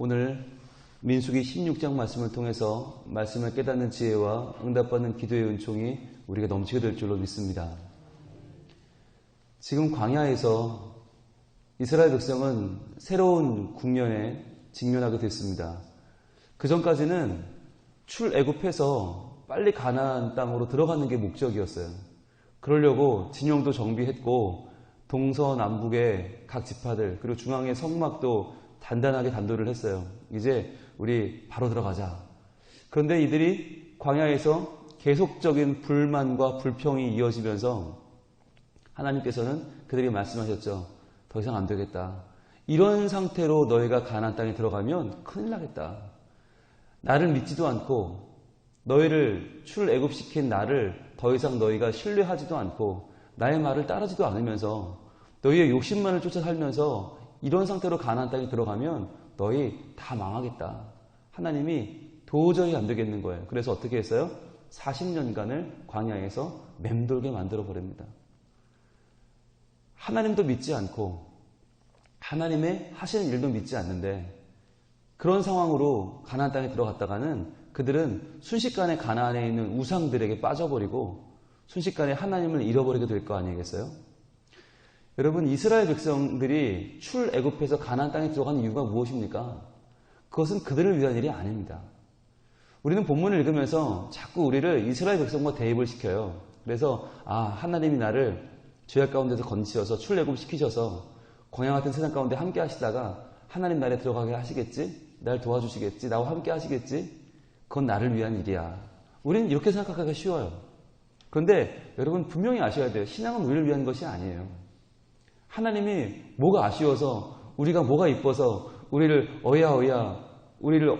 오늘 민수기 16장 말씀을 통해서 말씀을 깨닫는 지혜와 응답받는 기도의 은총이 우리가 넘치게 될 줄로 믿습니다. 지금 광야에서 이스라엘 백성은 새로운 국면에 직면하게 됐습니다. 그 전까지는 출애굽해서 빨리 가나안 땅으로 들어가는 게 목적이었어요. 그러려고 진영도 정비했고 동서남북의 각 지파들 그리고 중앙의 성막도 단단하게 단도를 했어요. 이제 우리 바로 들어가자. 그런데 이들이 광야에서 계속적인 불만과 불평이 이어지면서 하나님께서는 그들이 말씀하셨죠. 더 이상 안 되겠다. 이런 상태로 너희가 가나안 땅에 들어가면 큰일 나겠다. 나를 믿지도 않고 너희를 출애굽시킨 나를 더 이상 너희가 신뢰하지도 않고 나의 말을 따르지도 않으면서 너희의 욕심만을 쫓아 살면서 이런 상태로 가나안 땅에 들어가면 너희 다 망하겠다. 하나님이 도저히 안 되겠는 거예요. 그래서 어떻게 했어요? 40년간을 광야에서 맴돌게 만들어 버립니다. 하나님도 믿지 않고 하나님의 하시는 일도 믿지 않는데 그런 상황으로 가나안 땅에 들어갔다가는 그들은 순식간에 가나안에 있는 우상들에게 빠져버리고 순식간에 하나님을 잃어버리게 될 거 아니겠어요? 여러분, 이스라엘 백성들이 출애굽해서 가나안 땅에 들어가는 이유가 무엇입니까? 그것은 그들을 위한 일이 아닙니다. 우리는 본문을 읽으면서 자꾸 우리를 이스라엘 백성과 대입을 시켜요. 그래서 하나님이 나를 죄악 가운데서 건지셔서 출애굽 시키셔서 광야 같은 세상 가운데 함께 하시다가 하나님 나라에 들어가게 하시겠지? 날 도와주시겠지? 나와 함께 하시겠지? 그건 나를 위한 일이야. 우리는 이렇게 생각하기가 쉬워요. 그런데 여러분 분명히 아셔야 돼요. 신앙은 우리를 위한 것이 아니에요. 하나님이 뭐가 아쉬워서 우리가 뭐가 이뻐서 우리를 우리를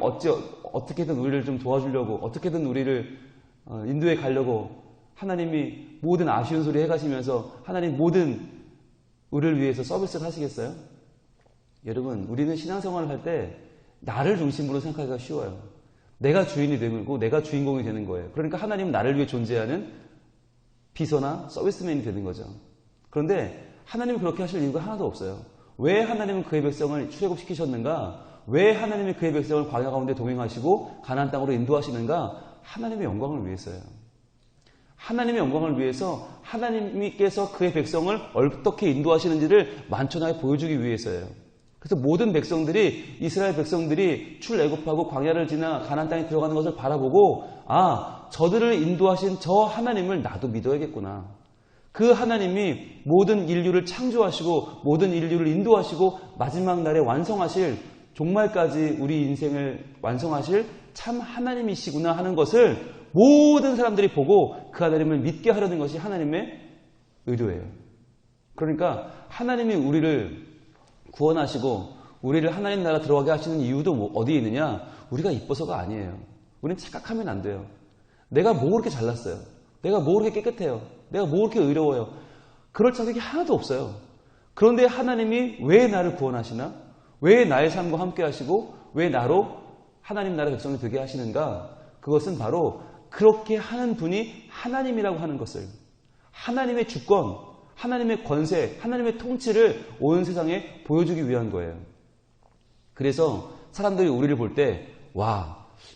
어떻게든 우리를 좀 도와주려고 어떻게든 우리를 인도해 가려고 하나님이 모든 아쉬운 소리 해가시면서 하나님 모든 우리를 위해서 서비스를 하시겠어요? 여러분, 우리는 신앙생활을 할 때 나를 중심으로 생각하기가 쉬워요. 내가 주인이 되고 내가 주인공이 되는 거예요. 그러니까 하나님은 나를 위해 존재하는 비서나 서비스맨이 되는 거죠. 그런데 하나님은 그렇게 하실 이유가 하나도 없어요. 왜 하나님은 그의 백성을 출애굽시키셨는가? 왜 하나님이 그의 백성을 광야 가운데 동행하시고 가나안 땅으로 인도하시는가? 하나님의 영광을 위해서요. 하나님의 영광을 위해서 하나님께서 그의 백성을 어떻게 인도하시는지를 만천하에 보여주기 위해서예요. 그래서 모든 백성들이 이스라엘 백성들이 출애굽하고 광야를 지나 가나안 땅에 들어가는 것을 바라보고 저들을 인도하신 저 하나님을 나도 믿어야겠구나. 그 하나님이 모든 인류를 창조하시고 모든 인류를 인도하시고 마지막 날에 완성하실 종말까지 우리 인생을 완성하실 참 하나님이시구나 하는 것을 모든 사람들이 보고 그 하나님을 믿게 하려는 것이 하나님의 의도예요. 그러니까 하나님이 우리를 구원하시고 우리를 하나님 나라 들어가게 하시는 이유도 어디에 있느냐? 우리가 이뻐서가 아니에요. 우리는 착각하면 안 돼요. 내가 뭐 그렇게 잘났어요? 내가 뭐 그렇게 깨끗해요? 내가 뭐 그렇게 의로워요? 그럴 자격이 하나도 없어요. 그런데 하나님이 왜 나를 구원하시나? 왜 나의 삶과 함께 하시고 왜 나로 하나님 나라 백성이 되게 하시는가? 그것은 바로 그렇게 하는 분이 하나님이라고 하는 것을 하나님의 주권, 하나님의 권세, 하나님의 통치를 온 세상에 보여주기 위한 거예요. 그래서 사람들이 우리를 볼 때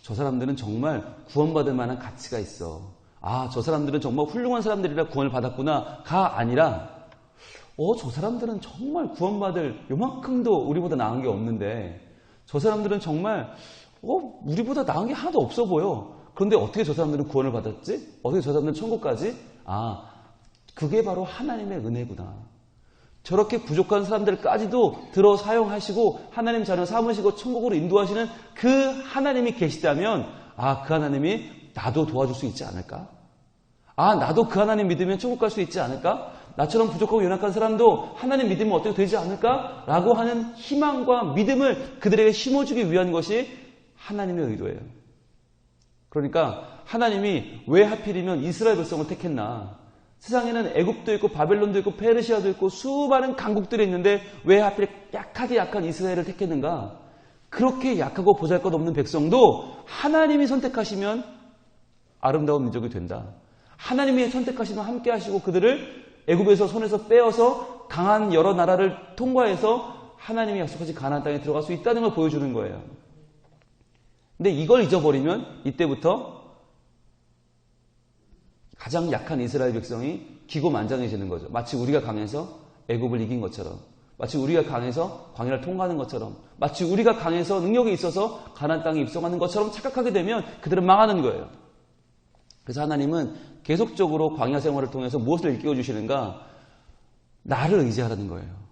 저 사람들은 정말 구원받을 만한 가치가 있어. 저 사람들은 정말 훌륭한 사람들이라 구원을 받았구나가 아니라 저 사람들은 정말 구원받을 요만큼도 우리보다 나은 게 없는데 저 사람들은 정말 우리보다 나은 게 하나도 없어 보여. 그런데 어떻게 저 사람들은 구원을 받았지? 어떻게 저 사람들은 천국까지? 그게 바로 하나님의 은혜구나. 저렇게 부족한 사람들까지도 들어 사용하시고 하나님 자녀 삼으시고 천국으로 인도하시는 그 하나님이 계시다면 그 하나님이 나도 도와줄 수 있지 않을까? 나도 그 하나님 믿으면 천국 갈 수 있지 않을까? 나처럼 부족하고 연약한 사람도 하나님 믿으면 어떻게 되지 않을까? 라고 하는 희망과 믿음을 그들에게 심어주기 위한 것이 하나님의 의도예요. 그러니까 하나님이 왜 하필이면 이스라엘 백성을 택했나? 세상에는 애굽도 있고 바벨론도 있고 페르시아도 있고 수많은 강국들이 있는데 왜 하필 약하게 약한 이스라엘을 택했는가? 그렇게 약하고 보잘것없는 백성도 하나님이 선택하시면 아름다운 민족이 된다. 하나님이 선택하시면 함께 하시고 그들을 애굽에서 손에서 빼어서 강한 여러 나라를 통과해서 하나님이 약속하신 가나안 땅에 들어갈 수 있다는 걸 보여주는 거예요. 근데 이걸 잊어버리면 이때부터 가장 약한 이스라엘 백성이 기고만장해지는 거죠. 마치 우리가 강해서 애굽을 이긴 것처럼, 마치 우리가 강해서 광야를 통과하는 것처럼, 마치 우리가 강해서 능력이 있어서 가나안 땅에 입성하는 것처럼 착각하게 되면 그들은 망하는 거예요. 그래서 하나님은 계속적으로 광야 생활을 통해서 무엇을 일깨워 주시는가? 나를 의지하라는 거예요.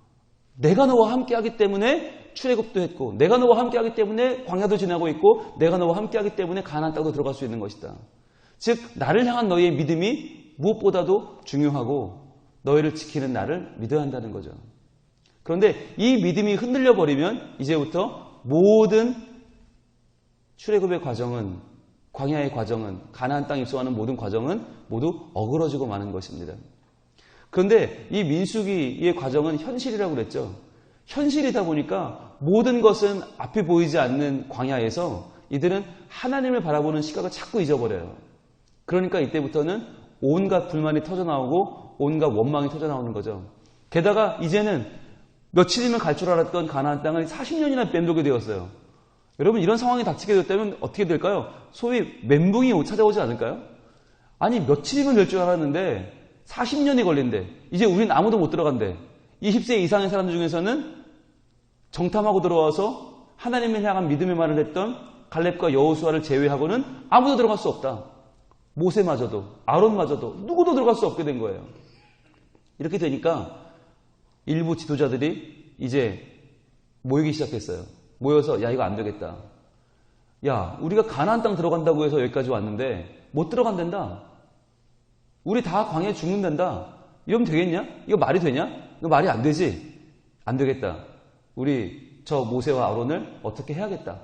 내가 너와 함께하기 때문에 출애굽도 했고, 내가 너와 함께하기 때문에 광야도 지나고 있고, 내가 너와 함께하기 때문에 가나안 땅도 들어갈 수 있는 것이다. 즉 나를 향한 너희의 믿음이 무엇보다도 중요하고 너희를 지키는 나를 믿어야 한다는 거죠. 그런데 이 믿음이 흔들려 버리면 이제부터 모든 출애굽의 과정은, 광야의 과정은, 가나안 땅 입성하는 모든 과정은 모두 어그러지고 마는 것입니다. 그런데 이 민수기의 과정은 현실이라고 그랬죠. 현실이다 보니까 모든 것은 앞이 보이지 않는 광야에서 이들은 하나님을 바라보는 시각을 자꾸 잊어버려요. 그러니까 이때부터는 온갖 불만이 터져나오고 온갖 원망이 터져나오는 거죠. 게다가 이제는 며칠이면 갈 줄 알았던 가나안 땅을 40년이나 맴돌게 되었어요. 여러분 이런 상황이 닥치게 되었다면 어떻게 될까요? 소위 멘붕이 찾아오지 않을까요? 아니 며칠이면 될 줄 알았는데 40년이 걸린대. 이제 우린 아무도 못 들어간대. 20세 이상의 사람들 중에서는 정탐하고 들어와서 하나님을 향한 믿음의 말을 했던 갈렙과 여호수아를 제외하고는 아무도 들어갈 수 없다. 모세마저도, 아론마저도 누구도 들어갈 수 없게 된 거예요. 이렇게 되니까 일부 지도자들이 이제 모이기 시작했어요. 모여서 야 이거 안 되겠다. 야 우리가 가나안 땅 들어간다고 해서 여기까지 왔는데 못 들어간단다. 우리 다 광야에 죽는단다. 이러면 되겠냐? 이거 말이 되냐? 이거 말이 안 되지. 안 되겠다. 우리 저 모세와 아론을 어떻게 해야겠다.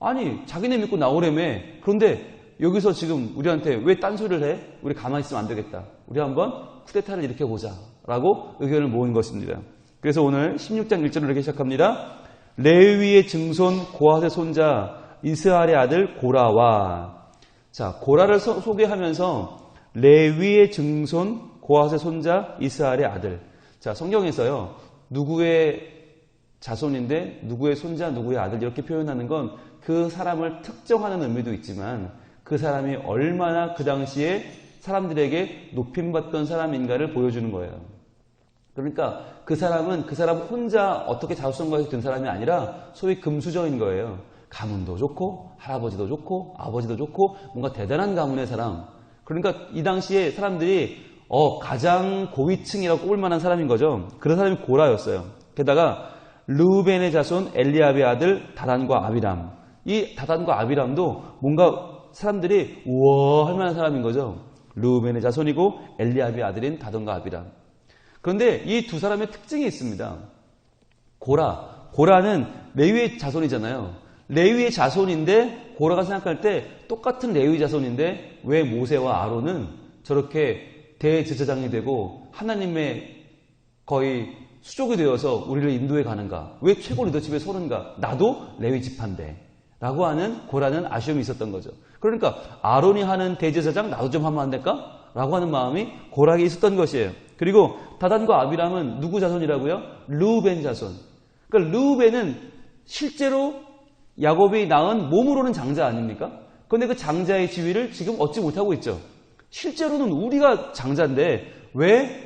아니 자기네 믿고 나오려며. 그런데 여기서 지금 우리한테 왜 딴소리를 해? 우리 가만히 있으면 안 되겠다. 우리 한번 쿠데타를 일으켜보자 라고 의견을 모은 것입니다. 그래서 오늘 16장 1절을 이렇게 시작합니다. 레위의 증손 고핫의 손자 이스라엘의 아들 고라와. 자, 고라를 소개하면서 레위의 증손 고핫의 손자 이스라엘의 아들. 자, 성경에서요 누구의 자손인데 누구의 손자 누구의 아들 이렇게 표현하는 건 그 사람을 특정하는 의미도 있지만 그 사람이 얼마나 그 당시에 사람들에게 높임받던 사람인가를 보여주는 거예요. 그러니까 그 사람은 그 사람 혼자 어떻게 자손과에서 든 사람이 아니라 소위 금수저인 거예요. 가문도 좋고 할아버지도 좋고 아버지도 좋고 뭔가 대단한 가문의 사람. 그러니까 이 당시에 사람들이 가장 고위층이라고 꼽을 만한 사람인 거죠. 그런 사람이 고라였어요. 게다가 르우벤의 자손 엘리압의 아들 다단과 아비람. 이 다단과 아비람도 뭔가 사람들이 우와 할 만한 사람인 거죠. 르우벤의 자손이고 엘리압의 아들인 다단과 아비람. 그런데 이 두 사람의 특징이 있습니다. 고라는 레위의 자손이잖아요. 레위의 자손인데 고라가 생각할 때 똑같은 레위 자손인데 왜 모세와 아론은 저렇게 대제사장이 되고 하나님의 거의 수족이 되어서 우리를 인도해 가는가? 왜 최고 리더십에 서는가? 나도 레위 지파인데 라고 하는 고라는 아쉬움이 있었던 거죠. 그러니까 아론이 하는 대제사장 나도 좀 하면 안 될까? 라고 하는 마음이 고라에게 있었던 것이에요. 그리고 다단과 아비람은 누구 자손이라고요? 르우벤 자손. 그러니까 르우벤은 실제로 야곱이 낳은 몸으로는 장자 아닙니까? 그런데 그 장자의 지위를 지금 얻지 못하고 있죠. 실제로는 우리가 장자인데 왜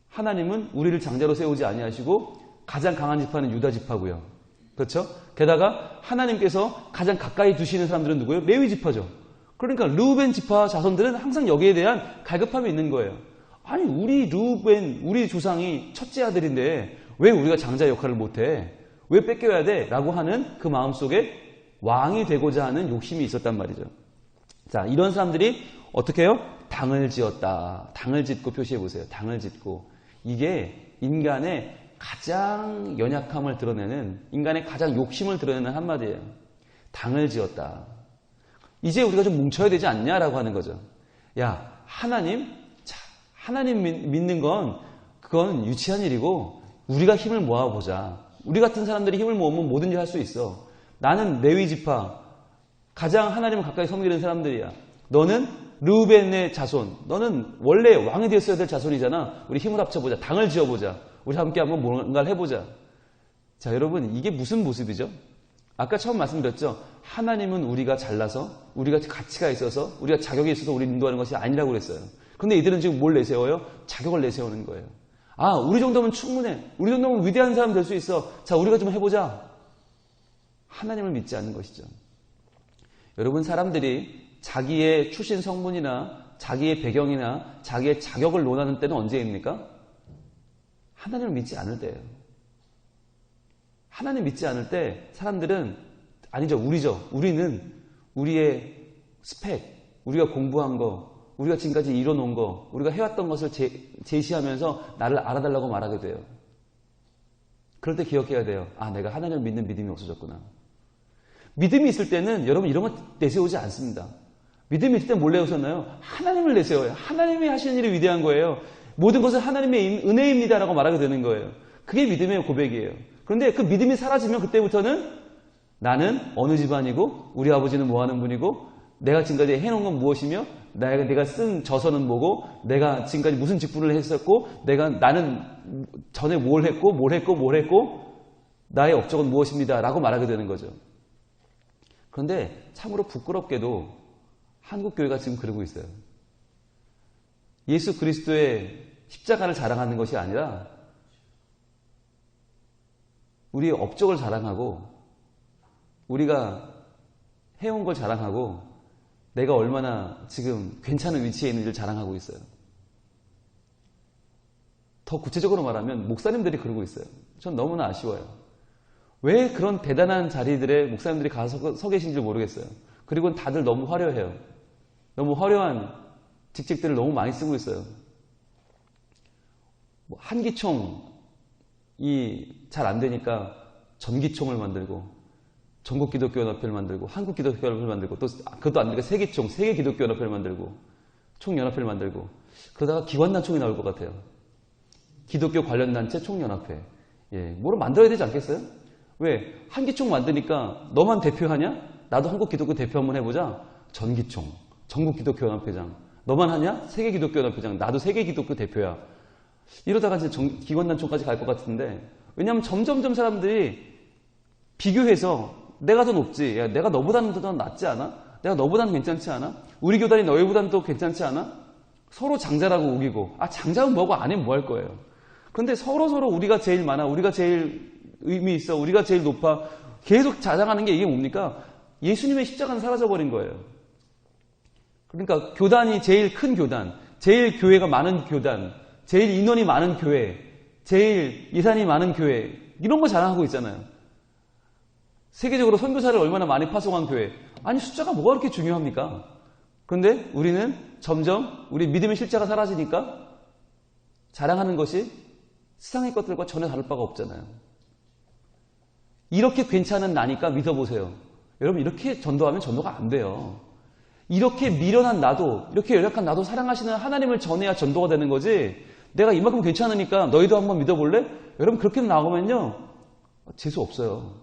하나님은 우리를 장자로 세우지 아니하시고 가장 강한 지파는 유다 지파고요. 그렇죠? 게다가 하나님께서 가장 가까이 두시는 사람들은 누구예요? 레위 지파죠. 그러니까 르우벤 지파 자손들은 항상 여기에 대한 갈급함이 있는 거예요. 아니 우리 르우벤, 우리 조상이 첫째 아들인데 왜 우리가 장자 역할을 못해? 왜 뺏겨야 돼? 라고 하는 그 마음속에 왕이 되고자 하는 욕심이 있었단 말이죠. 자, 이런 사람들이 어떻게 해요? 당을 지었다. 당을 짓고 표시해 보세요. 당을 짓고. 이게 인간의 가장 연약함을 드러내는, 인간의 가장 욕심을 드러내는 한마디예요. 당을 지었다. 이제 우리가 좀 뭉쳐야 되지 않냐라고 하는 거죠. 야, 하나님 믿는 건 그건 유치한 일이고 우리가 힘을 모아보자. 우리 같은 사람들이 힘을 모으면 뭐든지 할 수 있어. 나는 레위 지파, 가장 하나님을 가까이 섬기는 사람들이야. 너는 르우벤의 자손, 너는 원래 왕이 되었어야 될 자손이잖아. 우리 힘을 합쳐보자. 당을 지어보자. 우리 함께 한번 뭔가를 해보자. 자, 여러분, 이게 무슨 모습이죠? 아까 처음 말씀드렸죠? 하나님은 우리가 잘나서, 우리가 가치가 있어서, 우리가 자격이 있어서 우리 인도하는 것이 아니라고 그랬어요. 그런데 이들은 지금 뭘 내세워요? 자격을 내세우는 거예요. 아, 우리 정도면 충분해. 우리 정도면 위대한 사람 될 수 있어. 자, 우리가 좀 해보자. 하나님을 믿지 않는 것이죠. 여러분, 사람들이 자기의 출신 성분이나 자기의 배경이나 자기의 자격을 논하는 때는 언제입니까? 하나님을 믿지 않을 때예요. 하나님 믿지 않을 때 사람들은, 아니죠, 우리는 우리의 스펙, 우리가 공부한 거, 우리가 지금까지 이뤄놓은 거, 우리가 해왔던 것을 제시하면서 나를 알아달라고 말하게 돼요. 그럴 때 기억해야 돼요. 아, 내가 하나님을 믿는 믿음이 없어졌구나. 믿음이 있을 때는 여러분 이런 거 내세우지 않습니다. 믿음이 있을 때 뭘 내세우나요? 하나님을 내세워요. 하나님이 하시는 일이 위대한 거예요. 모든 것은 하나님의 은혜입니다라고 말하게 되는 거예요. 그게 믿음의 고백이에요. 그런데 그 믿음이 사라지면 그때부터는 나는 어느 집안이고 우리 아버지는 뭐 하는 분이고 내가 지금까지 해놓은 건 무엇이며 내가 쓴 저서는 뭐고 내가 지금까지 무슨 직분을 했었고 나는 전에 뭘 했고 나의 업적은 무엇입니다 라고 말하게 되는 거죠. 그런데 참으로 부끄럽게도 한국교회가 지금 그러고 있어요. 예수 그리스도의 십자가를 자랑하는 것이 아니라 우리의 업적을 자랑하고 우리가 해온 걸 자랑하고 내가 얼마나 지금 괜찮은 위치에 있는지를 자랑하고 있어요. 더 구체적으로 말하면 목사님들이 그러고 있어요. 전 너무나 아쉬워요. 왜 그런 대단한 자리들에 목사님들이 가서 서 계신지 모르겠어요. 그리고 다들 너무 화려해요. 너무 화려한 직책들을 너무 많이 쓰고 있어요. 한기총이 잘 안 되니까 전기총을 만들고 전국기독교연합회를 만들고 한국기독교연합회를 만들고 또 그것도 안 되니까 세계기독교연합회를 만들고 총연합회를 만들고 그러다가 기관단총이 나올 것 같아요. 기독교 관련 단체 총연합회. 뭐를 만들어야 되지 않겠어요? 왜? 한기총 만드니까 너만 대표하냐? 나도 한국기독교 대표 한번 해보자. 전기총, 전국기독교연합회장. 너만 하냐? 세계기독교연합회장. 나도 세계기독교 대표야. 이러다가 이제 기관단총까지 갈 것 같은데 왜냐하면 점점점 사람들이 비교해서 내가 더 높지. 야, 내가 너보다는 더 낫지 않아? 내가 너보다는 괜찮지 않아? 우리 교단이 너희보다는 더 괜찮지 않아? 서로 장자라고 우기고 장자는 뭐고 아니면 뭐 할 거예요. 그런데 서로 우리가 제일 많아. 우리가 제일 의미 있어. 우리가 제일 높아. 계속 자랑하는 게 이게 뭡니까? 예수님의 십자가는 사라져버린 거예요. 그러니까 교단이 제일 큰 교단, 제일 교회가 많은 교단, 제일 인원이 많은 교회, 제일 예산이 많은 교회 이런 거 자랑하고 있잖아요. 세계적으로 선교사를 얼마나 많이 파송한 교회. 아니 숫자가 뭐가 그렇게 중요합니까? 그런데 우리는 점점 우리 믿음의 실체가 사라지니까 자랑하는 것이 세상의 것들과 전혀 다를 바가 없잖아요. 이렇게 괜찮은 나니까 믿어보세요. 여러분 이렇게 전도하면 전도가 안 돼요. 이렇게 미련한 나도, 이렇게 연약한 나도 사랑하시는 하나님을 전해야 전도가 되는 거지. 내가 이만큼 괜찮으니까 너희도 한번 믿어볼래? 여러분 그렇게 나오면요 재수 없어요.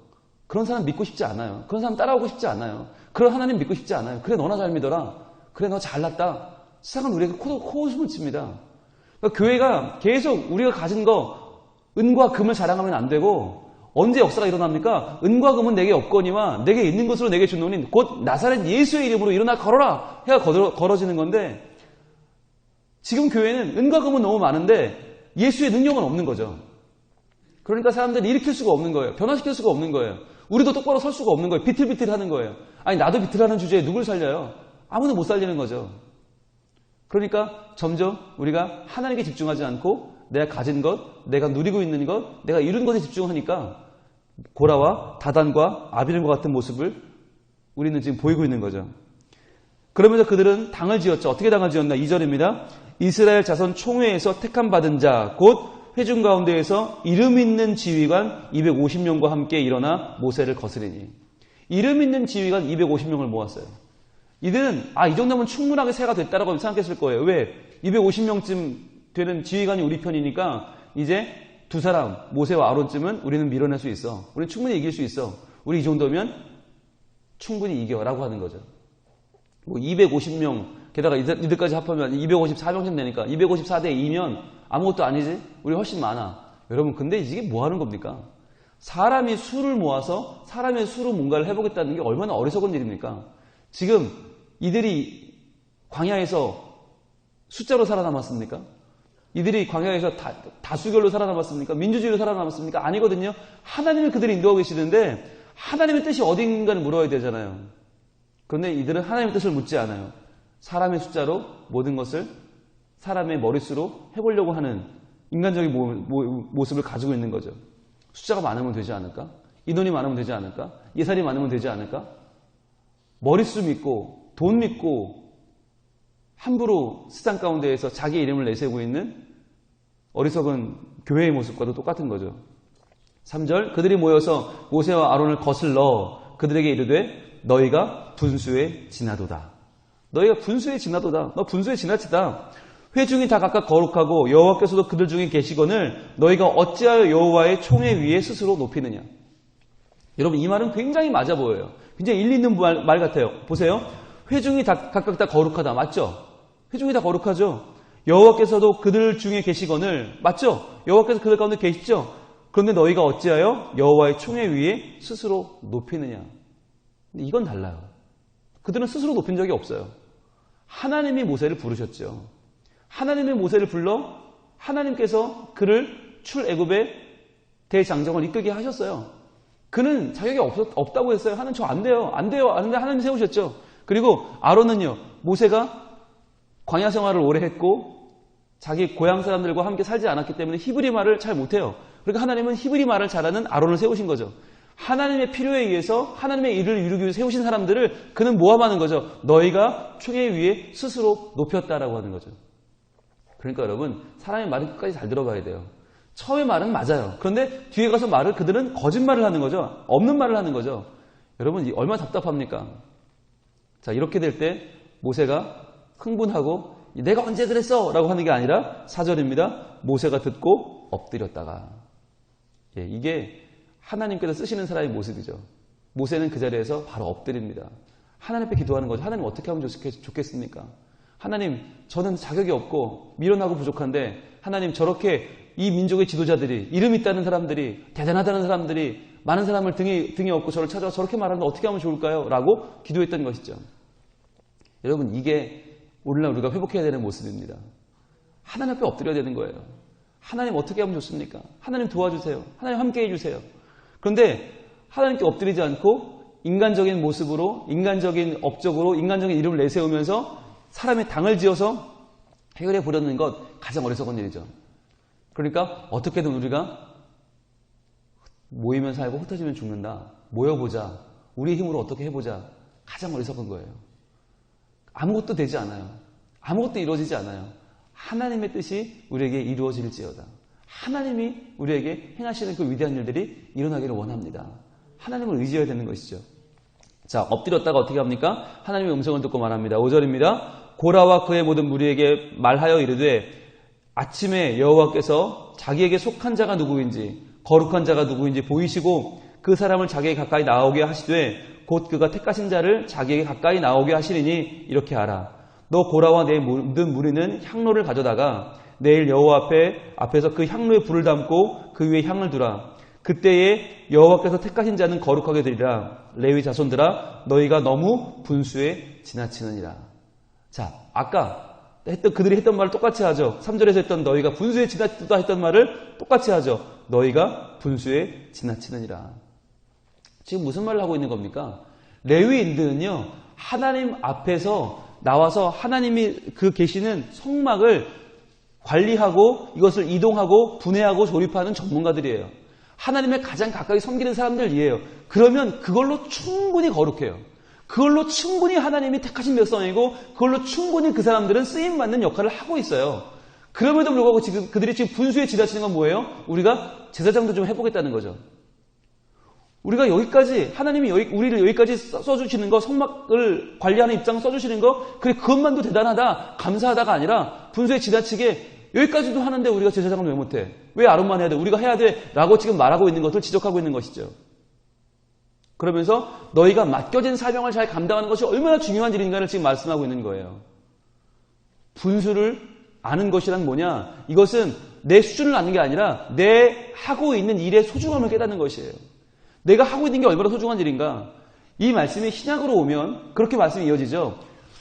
그런 사람 믿고 싶지 않아요. 그런 사람 따라오고 싶지 않아요. 그런 하나님 믿고 싶지 않아요. 그래 너나 잘 믿어라. 그래 너 잘났다. 세상은 우리에게 코웃음을 칩니다. 그러니까 교회가 계속 우리가 가진 거 은과 금을 자랑하면 안 되고 언제 역사가 일어납니까? 은과 금은 내게 없거니와 내게 있는 것으로 내게 주노니 곧 나사렛 예수의 이름으로 일어나 걸어라 해야 걸어지는 건데 지금 교회는 은과 금은 너무 많은데 예수의 능력은 없는 거죠. 그러니까 사람들이 일으킬 수가 없는 거예요. 변화시킬 수가 없는 거예요. 우리도 똑바로 설 수가 없는 거예요. 비틀비틀 하는 거예요. 아니 나도 비틀하는 주제에 누굴 살려요? 아무도 못 살리는 거죠. 그러니까 점점 우리가 하나님께 집중하지 않고 내가 가진 것, 내가 누리고 있는 것, 내가 이룬 것에 집중하니까 고라와 다단과 아비람과 같은 모습을 우리는 지금 보이고 있는 거죠. 그러면서 그들은 당을 지었죠. 어떻게 당을 지었나? 2절입니다. 이스라엘 자손 총회에서 택함 받은 자, 곧 회중 가운데에서 이름 있는 지휘관 250명과 함께 일어나 모세를 거스리니. 이름 있는 지휘관 250명을 모았어요. 이들은 이 정도면 충분하게 새가 됐다라고 생각했을 거예요. 왜? 250명쯤 되는 지휘관이 우리 편이니까 이제 두 사람 모세와 아론쯤은 우리는 밀어낼 수 있어. 우리는 충분히 이길 수 있어. 우리 이 정도면 충분히 이겨라고 하는 거죠. 250명 게다가 이들까지 합하면 254명쯤 되니까 254대 2면 아무것도 아니지? 우리 훨씬 많아. 여러분 근데 이게 뭐 하는 겁니까? 사람이 수를 모아서 사람의 수로 뭔가를 해보겠다는 게 얼마나 어리석은 일입니까? 지금 이들이 광야에서 숫자로 살아남았습니까? 이들이 광야에서 다수결로 살아남았습니까? 민주주의로 살아남았습니까? 아니거든요. 하나님이 그들을 인도하고 계시는데 하나님의 뜻이 어딘가를 물어야 되잖아요. 그런데 이들은 하나님의 뜻을 묻지 않아요. 사람의 숫자로 모든 것을 사람의 머릿수로 해보려고 하는 인간적인 모습을 가지고 있는 거죠. 숫자가 많으면 되지 않을까? 인원이 많으면 되지 않을까? 예산이 많으면 되지 않을까? 머릿수 믿고 돈 믿고 함부로 시장 가운데에서 자기 이름을 내세우고 있는 어리석은 교회의 모습과도 똑같은 거죠. 3절 그들이 모여서 모세와 아론을 거슬러 그들에게 이르되 너희가 분수에 지나도다. 너희가 분수에 지나도다. 너 분수에 지나치다. 회중이 다 각각 거룩하고 여호와께서도 그들 중에 계시거늘 너희가 어찌하여 여호와의 총회 위에 스스로 높이느냐. 여러분 이 말은 굉장히 맞아 보여요. 굉장히 일리 있는 말 같아요. 보세요. 회중이 다 각각 다 거룩하다. 맞죠? 회중이 다 거룩하죠. 여호와께서도 그들 중에 계시거늘 맞죠? 여호와께서 그들 가운데 계시죠? 그런데 너희가 어찌하여 여호와의 총회 위에 스스로 높이느냐. 근데 이건 달라요. 그들은 스스로 높인 적이 없어요. 하나님이 모세를 부르셨죠. 하나님의 모세를 불러 하나님께서 그를 출애굽의 대장정을 이끌게 하셨어요. 그는 자격이 없다고 했어요. 하나님 저 안 돼요. 안 돼요. 하는데 하나님 세우셨죠. 그리고 아론은요. 모세가 광야 생활을 오래 했고 자기 고향 사람들과 함께 살지 않았기 때문에 히브리 말을 잘 못해요. 그러니까 하나님은 히브리 말을 잘하는 아론을 세우신 거죠. 하나님의 필요에 의해서 하나님의 일을 이루기 위해 세우신 사람들을 그는 모함하는 거죠. 너희가 총회 위에 스스로 높였다라고 하는 거죠. 그러니까 여러분 사람의 말은 끝까지 잘 들어봐야 돼요. 처음에 말은 맞아요. 그런데 뒤에 가서 그들은 거짓말을 하는 거죠. 없는 말을 하는 거죠. 여러분 얼마나 답답합니까? 자 이렇게 될 때 모세가 흥분하고 내가 언제 그랬어? 라고 하는 게 아니라 4절입니다. 모세가 듣고 엎드렸다가 이게 하나님께서 쓰시는 사람의 모습이죠. 모세는 그 자리에서 바로 엎드립니다. 하나님 앞에 기도하는 거죠. 하나님 어떻게 하면 좋겠습니까? 하나님 저는 자격이 없고 미련하고 부족한데 하나님 저렇게 이 민족의 지도자들이 이름 있다는 사람들이 대단하다는 사람들이 많은 사람을 등에 업고 저를 찾아와 저렇게 말하는데 어떻게 하면 좋을까요? 라고 기도했던 것이죠. 여러분 이게 오늘날 우리가 회복해야 되는 모습입니다. 하나님 앞에 엎드려야 되는 거예요. 하나님 어떻게 하면 좋습니까? 하나님 도와주세요. 하나님 함께 해주세요. 그런데 하나님께 엎드리지 않고 인간적인 모습으로 인간적인 업적으로 인간적인 이름을 내세우면서 사람의 당을 지어서 해결해 보려는 것 가장 어리석은 일이죠. 그러니까 어떻게든 우리가 모이면 살고 흩어지면 죽는다. 모여보자. 우리 힘으로 어떻게 해보자. 가장 어리석은 거예요. 아무것도 되지 않아요. 아무것도 이루어지지 않아요. 하나님의 뜻이 우리에게 이루어질지어다. 하나님이 우리에게 행하시는 그 위대한 일들이 일어나기를 원합니다. 하나님을 의지해야 되는 것이죠. 자, 엎드렸다가 어떻게 합니까? 하나님의 음성을 듣고 말합니다. 5절입니다. 고라와 그의 모든 무리에게 말하여 이르되 아침에 여호와께서 자기에게 속한 자가 누구인지 거룩한 자가 누구인지 보이시고 그 사람을 자기에게 가까이 나오게 하시되 곧 그가 택하신 자를 자기에게 가까이 나오게 하시리니 이렇게 하라. 너 고라와 내 모든 무리는 향로를 가져다가 내일 여호와 앞에서 그 향로에 불을 담고 그 위에 향을 두라. 그때에 여호와께서 택하신 자는 거룩하게 되리라. 레위 자손들아 너희가 너무 분수에 지나치느니라. 자, 아까 그들이 했던 말을 똑같이 하죠. 3절에서 했던 너희가 분수에 지나치다 했던 말을 똑같이 하죠. 너희가 분수에 지나치느니라. 지금 무슨 말을 하고 있는 겁니까? 레위인들은요, 하나님 앞에서 나와서 하나님이 그 계시는 성막을 관리하고 이것을 이동하고 분해하고 조립하는 전문가들이에요. 하나님의 가장 가까이 섬기는 사람들이에요. 그러면 그걸로 충분히 거룩해요. 그걸로 충분히 하나님이 택하신 백성이고 그걸로 충분히 그 사람들은 쓰임받는 역할을 하고 있어요. 그럼에도 불구하고 지금 그들이 지금 분수에 지나치는 건 뭐예요? 우리가 제사장도 좀 해보겠다는 거죠. 우리가 여기까지 하나님이 우리를 여기까지 써주시는 거, 성막을 관리하는 입장 써주시는 거, 그래 그것만도 대단하다, 감사하다가 아니라 분수에 지나치게 여기까지도 하는데 우리가 제사장을 왜 못해? 왜 아론만 해야 돼? 우리가 해야 돼? 라고 지금 말하고 있는 것을 지적하고 있는 것이죠. 그러면서 너희가 맡겨진 사명을 잘 감당하는 것이 얼마나 중요한 일인가를 지금 말씀하고 있는 거예요. 분수를 아는 것이란 뭐냐? 이것은 내 수준을 아는 게 아니라 내 하고 있는 일의 소중함을 깨닫는 것이에요. 내가 하고 있는 게 얼마나 소중한 일인가. 이 말씀이 신약으로 오면 그렇게 말씀이 이어지죠.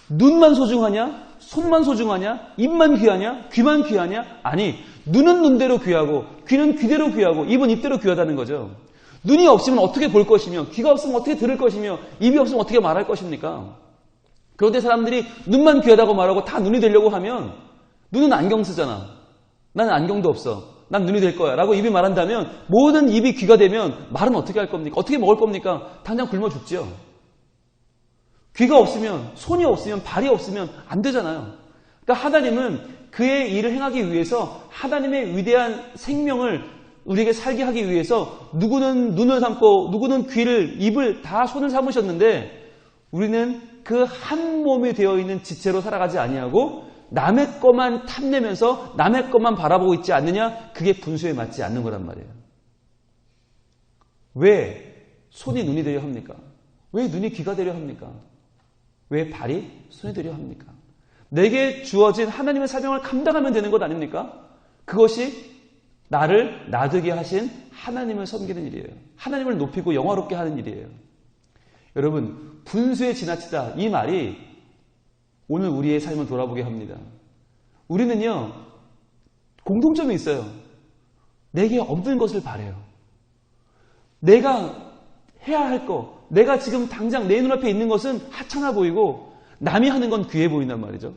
눈만 소중하냐? 손만 소중하냐? 입만 귀하냐? 귀만 귀하냐? 아니, 눈은 눈대로 귀하고 귀는 귀대로 귀하고 입은 입대로 귀하다는 거죠. 눈이 없으면 어떻게 볼 것이며 귀가 없으면 어떻게 들을 것이며 입이 없으면 어떻게 말할 것입니까? 그런데 사람들이 눈만 귀하다고 말하고 다 눈이 되려고 하면 눈은 안경 쓰잖아. 나는 안경도 없어. 난 눈이 될 거야. 라고 입이 말한다면 모든 입이 귀가 되면 말은 어떻게 할 겁니까? 어떻게 먹을 겁니까? 당장 굶어 죽죠. 귀가 없으면, 손이 없으면, 발이 없으면 안 되잖아요. 그러니까 하나님은 그의 일을 행하기 위해서 하나님의 위대한 생명을 우리에게 살게 하기 위해서 누구는 눈을 삼고 누구는 귀를, 입을 다 손을 삼으셨는데 우리는 그 한 몸이 되어 있는 지체로 살아가지 아니하고 남의 것만 탐내면서 남의 것만 바라보고 있지 않느냐? 그게 분수에 맞지 않는 거란 말이에요. 왜 손이 눈이 되려 합니까? 왜 눈이 귀가 되려 합니까? 왜 발이 손이 되려 합니까? 내게 주어진 하나님의 사명을 감당하면 되는 것 아닙니까? 그것이 나를 나되게 하신 하나님을 섬기는 일이에요. 하나님을 높이고 영화롭게 하는 일이에요. 여러분, 분수에 지나치다 이 말이 오늘 우리의 삶을 돌아보게 합니다. 우리는요, 공통점이 있어요. 내게 없는 것을 바라요. 내가 해야 할 것, 내가 지금 당장 내 눈앞에 있는 것은 하찮아 보이고 남이 하는 건 귀해 보인단 말이죠.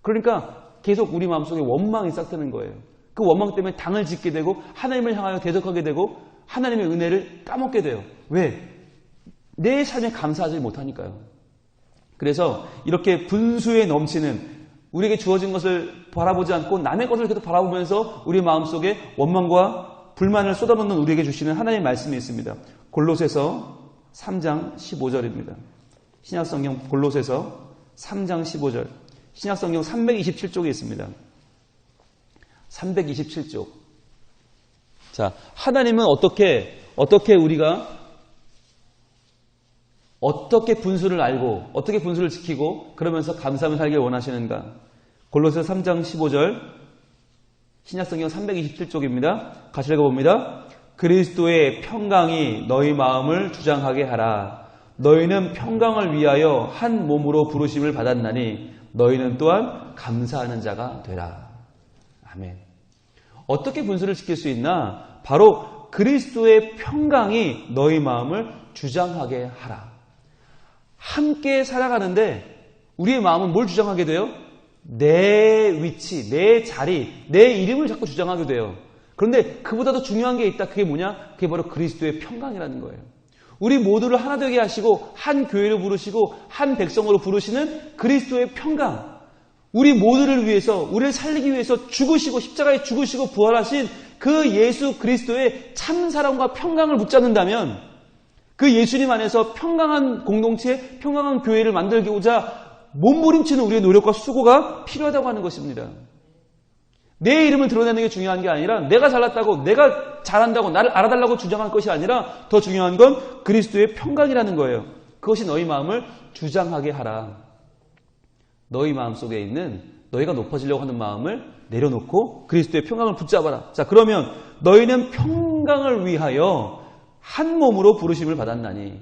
그러니까 계속 우리 마음속에 원망이 싹트는 거예요. 그 원망 때문에 당을 짓게 되고 하나님을 향하여 대적하게 되고 하나님의 은혜를 까먹게 돼요. 왜? 내 삶에 감사하지 못하니까요. 그래서 이렇게 분수에 넘치는 우리에게 주어진 것을 바라보지 않고 남의 것을 계속 바라보면서 우리 마음속에 원망과 불만을 쏟아붓는 우리에게 주시는 하나님의 말씀이 있습니다. 골로새서 3장 15절입니다. 신약성경 골로새서 3장 15절. 신약성경 327쪽에 있습니다. 327쪽. 자, 하나님은 어떻게 우리가 어떻게 분수를 알고 어떻게 분수를 지키고 그러면서 감사하며 살길 원하시는가? 골로새서 3장 15절 신약성경 327쪽입니다. 같이 읽어봅니다. 그리스도의 평강이 너희 마음을 주장하게 하라. 너희는 평강을 위하여 한 몸으로 부르심을 받았나니 너희는 또한 감사하는 자가 되라. 아멘. 어떻게 분수를 지킬 수 있나? 바로 그리스도의 평강이 너희 마음을 주장하게 하라. 함께 살아가는데 우리의 마음은 뭘 주장하게 돼요? 내 위치, 내 자리, 내 이름을 자꾸 주장하게 돼요. 그런데 그보다도 중요한 게 있다. 그게 뭐냐? 그게 바로 그리스도의 평강이라는 거예요. 우리 모두를 하나 되게 하시고 한 교회로 부르시고 한 백성으로 부르시는 그리스도의 평강. 우리 모두를 위해서, 우리를 살리기 위해서 죽으시고 십자가에 죽으시고 부활하신 그 예수 그리스도의 참 사랑과 평강을 붙잡는다면 그 예수님 안에서 평강한 공동체, 평강한 교회를 만들고자 몸부림치는 우리의 노력과 수고가 필요하다고 하는 것입니다. 내 이름을 드러내는 게 중요한 게 아니라 내가 잘났다고, 내가 잘한다고, 나를 알아달라고 주장할 것이 아니라 더 중요한 건 그리스도의 평강이라는 거예요. 그것이 너희 마음을 주장하게 하라. 너희 마음속에 있는 너희가 높아지려고 하는 마음을 내려놓고 그리스도의 평강을 붙잡아라. 자, 그러면 너희는 평강을 위하여 한 몸으로 부르심을 받았나니.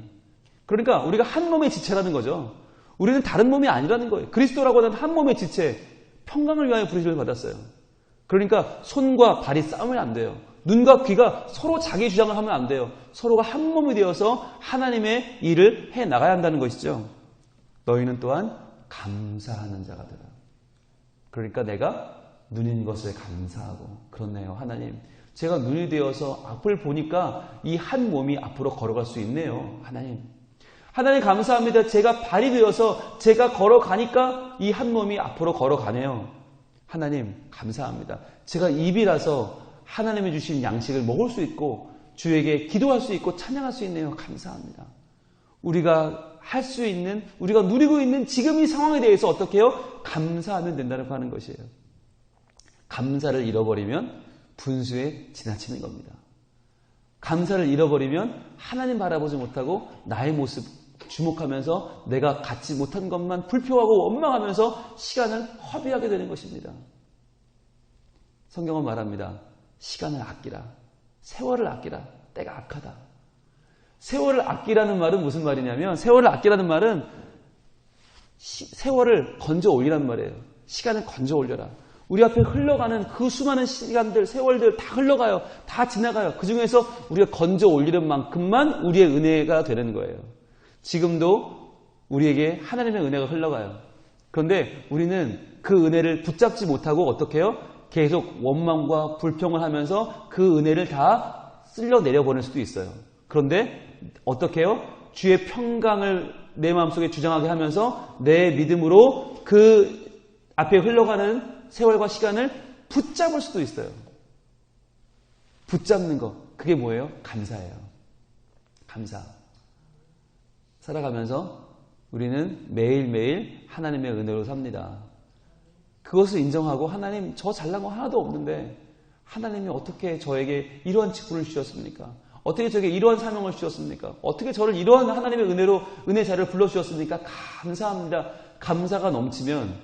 그러니까 우리가 한 몸의 지체라는 거죠. 우리는 다른 몸이 아니라는 거예요. 그리스도라고 하는 한 몸의 지체, 평강을 위하여 부르심을 받았어요. 그러니까 손과 발이 싸우면 안 돼요. 눈과 귀가 서로 자기 주장을 하면 안 돼요. 서로가 한 몸이 되어서 하나님의 일을 해나가야 한다는 것이죠. 너희는 또한 감사하는 자가 되라. 그러니까 내가 눈인 것을 감사하고, 그렇네요. 하나님, 제가 눈이 되어서 앞을 보니까 이 한 몸이 앞으로 걸어갈 수 있네요. 하나님 감사합니다. 제가 발이 되어서 제가 걸어가니까 이 한 몸이 앞으로 걸어가네요. 하나님 감사합니다. 제가 입이라서 하나님이 주신 양식을 먹을 수 있고 주에게 기도할 수 있고 찬양할 수 있네요. 감사합니다. 우리가 할 수 있는, 우리가 누리고 있는 지금 이 상황에 대해서 어떻게 해요? 감사하면 된다고 하는 것이에요. 감사를 잃어버리면 분수에 지나치는 겁니다. 감사를 잃어버리면 하나님 바라보지 못하고 나의 모습 주목하면서 내가 갖지 못한 것만 불평하고 원망하면서 시간을 허비하게 되는 것입니다. 성경은 말합니다. 시간을 아끼라. 세월을 아끼라. 때가 악하다. 세월을 아끼라는 말은 무슨 말이냐면, 세월을 아끼라는 말은 세월을 건져 올리라는 말이에요. 시간을 건져 올려라. 우리 앞에 흘러가는 그 수많은 시간들, 세월들 다 흘러가요. 다 지나가요. 그 중에서 우리가 건져 올리는 만큼만 우리의 은혜가 되는 거예요. 지금도 우리에게 하나님의 은혜가 흘러가요. 그런데 우리는 그 은혜를 붙잡지 못하고 어떻게 해요? 계속 원망과 불평을 하면서 그 은혜를 다 쓸려 내려보낼 수도 있어요. 그런데 어떻게 해요? 주의 평강을 내 마음속에 주장하게 하면서 내 믿음으로 그 앞에 흘러가는 세월과 시간을 붙잡을 수도 있어요. 붙잡는 것. 그게 뭐예요? 감사예요. 감사. 살아가면서 우리는 매일매일 하나님의 은혜로 삽니다. 그것을 인정하고 하나님 저 잘난 거 하나도 없는데 하나님이 어떻게 저에게 이러한 직분을 주셨습니까? 어떻게 저에게 이러한 사명을 주셨습니까? 어떻게 저를 이러한 하나님의 은혜로 은혜 자리를 불러주셨습니까? 감사합니다. 감사가 넘치면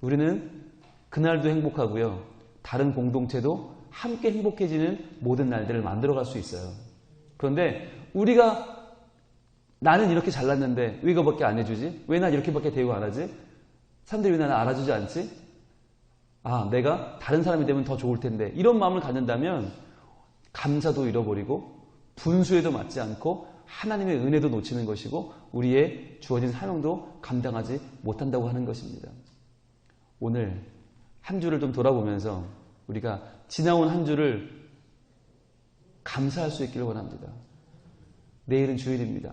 우리는 그날도 행복하고요. 다른 공동체도 함께 행복해지는 모든 날들을 만들어갈 수 있어요. 그런데 우리가 나는 이렇게 잘났는데 왜 이거밖에 안 해주지? 왜 난 이렇게밖에 대우 안 하지? 사람들이 왜 나를 알아주지 않지? 아, 내가 다른 사람이 되면 더 좋을 텐데 이런 마음을 갖는다면 감사도 잃어버리고 분수에도 맞지 않고 하나님의 은혜도 놓치는 것이고 우리의 주어진 사명도 감당하지 못한다고 하는 것입니다. 오늘 한 주를 좀 돌아보면서 우리가 지나온 한 주를 감사할 수 있기를 원합니다. 내일은 주일입니다.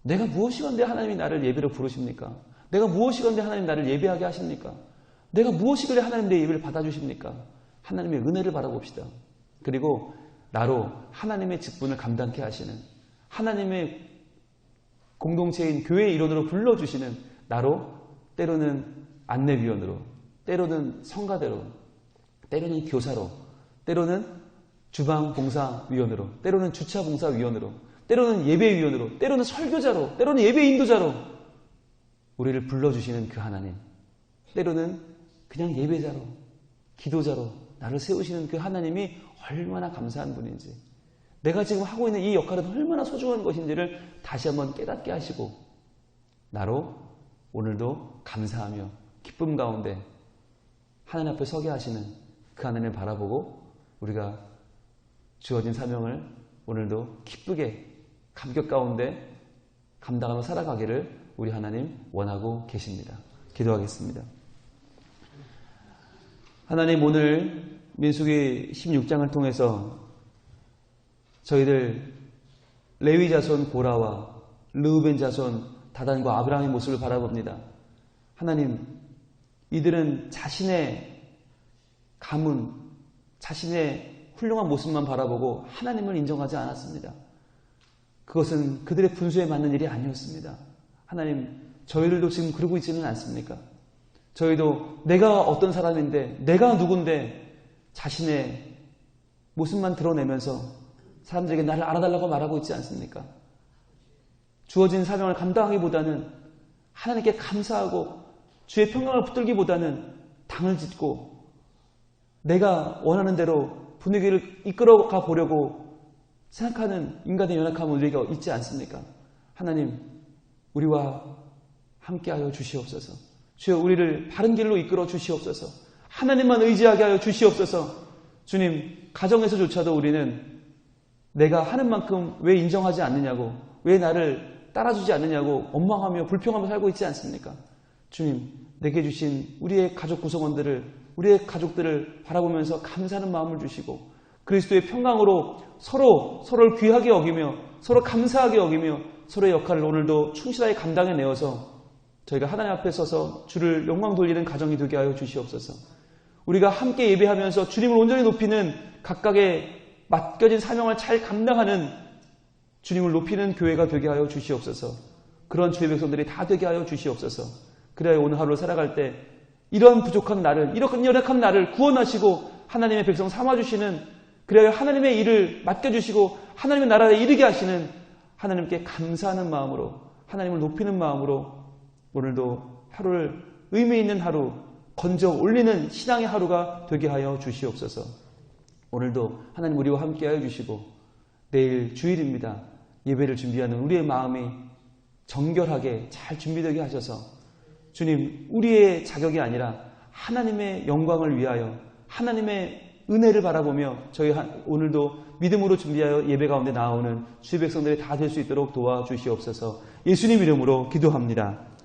내가 무엇이건데 하나님이 나를 예배로 부르십니까? 내가 무엇이건데 하나님 나를 예배하게 하십니까? 내가 무엇이길래 하나님 내 예배를 받아주십니까? 하나님의 은혜를 바라봅시다. 그리고 나로 하나님의 직분을 감당케 하시는 하나님의 공동체인 교회의 일원으로 불러주시는 나로 때로는 안내위원으로 때로는 성가대로 때로는 교사로 때로는 주방봉사위원으로 때로는 주차봉사위원으로 때로는 예배위원으로 때로는 설교자로 때로는 예배인도자로 우리를 불러주시는 그 하나님 때로는 그냥 예배자로 기도자로 나를 세우시는 그 하나님이 얼마나 감사한 분인지 내가 지금 하고 있는 이 역할은 얼마나 소중한 것인지를 다시 한번 깨닫게 하시고 나로 오늘도 감사하며 기쁨 가운데 하나님 앞에 서게 하시는 그 하나님을 바라보고 우리가 주어진 사명을 오늘도 기쁘게 감격 가운데 감당하며 살아가기를 우리 하나님 원하고 계십니다. 기도하겠습니다. 하나님 오늘 민수기 16장을 통해서 저희들 레위 자손 고라와 르우벤 자손 다단과 아브라함의 모습을 바라봅니다. 하나님 이들은 자신의 가문, 자신의 훌륭한 모습만 바라보고 하나님을 인정하지 않았습니다. 그것은 그들의 분수에 맞는 일이 아니었습니다. 하나님 저희들도 지금 그러고 있지는 않습니까? 저희도 내가 어떤 사람인데 내가 누군데 자신의 모습만 드러내면서 사람들에게 나를 알아달라고 말하고 있지 않습니까? 주어진 사명을 감당하기보다는 하나님께 감사하고 주의 평강을 붙들기보다는 당을 짓고 내가 원하는 대로 분위기를 이끌어가 보려고 생각하는 인간의 연약함은 우리가 있지 않습니까? 하나님 우리와 함께하여 주시옵소서. 주여 우리를 바른 길로 이끌어 주시옵소서. 하나님만 의지하게 하여 주시옵소서. 주님 가정에서조차도 우리는 내가 하는 만큼 왜 인정하지 않느냐고 왜 나를 따라주지 않느냐고 원망하며 불평하며 살고 있지 않습니까? 주님 내게 주신 우리의 가족 구성원들을 우리의 가족들을 바라보면서 감사하는 마음을 주시고 그리스도의 평강으로 서로를 귀하게 여기며 서로 감사하게 여기며 서로의 역할을 오늘도 충실하게 감당해내어서 저희가 하나님 앞에 서서 주를 영광 돌리는 가정이 되게 하여 주시옵소서. 우리가 함께 예배하면서 주님을 온전히 높이는 각각의 맡겨진 사명을 잘 감당하는 주님을 높이는 교회가 되게 하여 주시옵소서. 그런 주의 백성들이 다 되게 하여 주시옵소서. 그래야 오늘 하루를 살아갈 때 이런 부족한 나를 이런 연약한 나를 구원하시고 하나님의 백성 삼아주시는 그래야 하나님의 일을 맡겨주시고 하나님의 나라에 이르게 하시는 하나님께 감사하는 마음으로 하나님을 높이는 마음으로 오늘도 하루를 의미 있는 하루 건져 올리는 신앙의 하루가 되게 하여 주시옵소서. 오늘도 하나님 우리와 함께 하여 주시고 내일 주일입니다. 예배를 준비하는 우리의 마음이 정결하게 잘 준비되게 하셔서 주님, 우리의 자격이 아니라 하나님의 영광을 위하여 하나님의 은혜를 바라보며 저희 오늘도 믿음으로 준비하여 예배 가운데 나오는 주의 백성들이 다 될 수 있도록 도와주시옵소서. 예수님 이름으로 기도합니다.